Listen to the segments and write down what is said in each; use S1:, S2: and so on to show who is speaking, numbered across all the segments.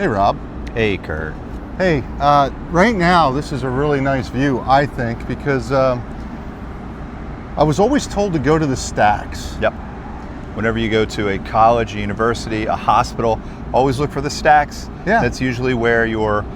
S1: Hey, Rob.
S2: Hey, Kurt.
S1: Hey, right now this is a really nice view, I think, because I was always told to go to the stacks.
S2: Yep. Whenever you go to a college, a university, a hospital, always look for the stacks.
S1: Yeah.
S2: That's usually where your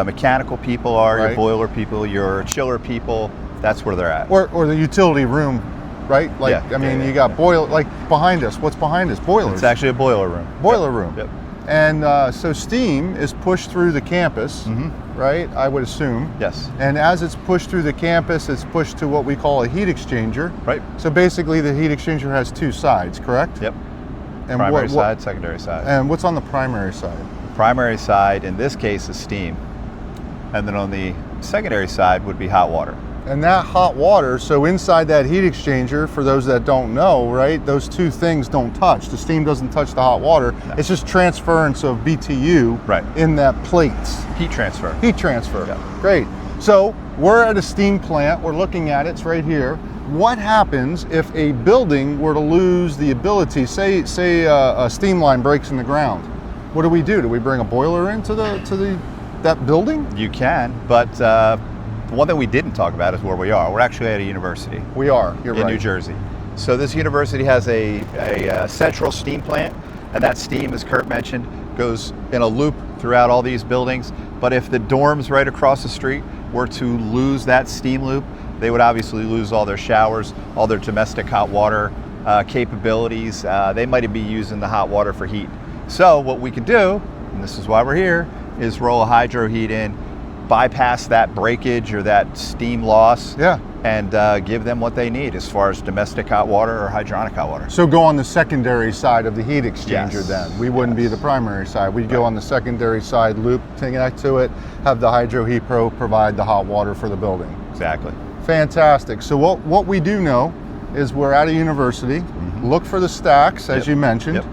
S2: mechanical people are,
S1: Right.
S2: your boiler people, your chiller people. That's where they're at.
S1: Or the utility room, right? Like,
S2: Yeah,
S1: I mean,
S2: yeah,
S1: you
S2: yeah,
S1: got boiler, like behind us. What's behind us? Boilers.
S2: It's actually a boiler room.
S1: Boiler room.
S2: Yep.
S1: And so steam is pushed through the campus, right? I would assume.
S2: Yes.
S1: And as it's pushed through the campus, it's pushed to what we call a heat exchanger.
S2: Right.
S1: So basically the heat exchanger has two sides, correct?
S2: Yep.
S1: And
S2: Primary side, secondary side.
S1: And what's on the primary side?
S2: Primary side, in this case, is steam. And then on the secondary side would be hot water.
S1: And that hot water, so inside that heat exchanger, for those that don't know, right, those two things don't touch. The steam doesn't touch the hot water.
S2: No.
S1: It's just transference of BTU
S2: Right.
S1: in that plates.
S2: Heat transfer.
S1: Heat transfer.
S2: Yeah.
S1: Great. So we're at a steam plant. We're looking at it. It's right here. What happens if a building were to lose the ability, say a steam line breaks in the ground? What do? Do we bring a boiler into that building?
S2: You can, but one thing we didn't talk about is where we are. We're actually at a university.
S1: We are. You're
S2: in
S1: right.
S2: New Jersey. So this university has a central steam plant, and that steam, as Kurt mentioned, goes in a loop throughout all these buildings. But if the dorms right across the street were to lose that steam loop, they would obviously lose all their showers, all their domestic hot water capabilities. They might be using the hot water for heat. So what we could do, and this is why we're here, is roll a hydro heat in, bypass that breakage or that steam loss,
S1: Yeah.
S2: and give them what they need as far as domestic hot water or hydronic hot water.
S1: So go on the secondary side of the heat exchanger.
S2: Yes.
S1: Then. We wouldn't be the primary side. We'd go on the secondary side, loop, connect to it, have the Hydro Heat Pro provide the hot water for the building.
S2: Exactly.
S1: Fantastic. So what we do know is we're at a university. Look for the stacks, as
S2: Yep.
S1: you mentioned.
S2: Yep.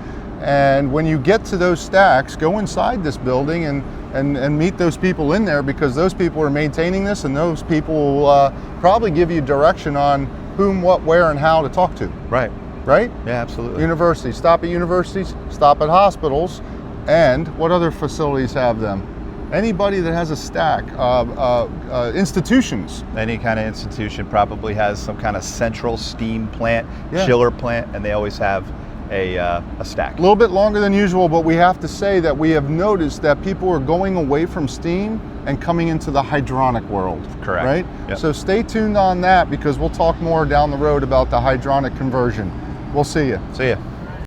S1: And when you get to those stacks, go inside this building and meet those people in there, because those people are maintaining this, and those people will probably give you direction on whom, what, where, and how to talk to.
S2: Right.
S1: Right?
S2: Yeah, absolutely.
S1: Universities. Stop at universities, stop at hospitals, and what other facilities have them? Anybody that has a stack, institutions.
S2: Any kind of institution probably has some kind of central steam plant,
S1: Yeah.
S2: chiller plant, and they always have a stack.
S1: A little bit longer than usual, but we have to say that we have noticed that people are going away from steam and coming into the hydronic world.
S2: Correct.
S1: Right?
S2: Yep.
S1: So stay tuned on that, because we'll talk more down the road about the hydronic conversion. We'll see you.
S2: See ya.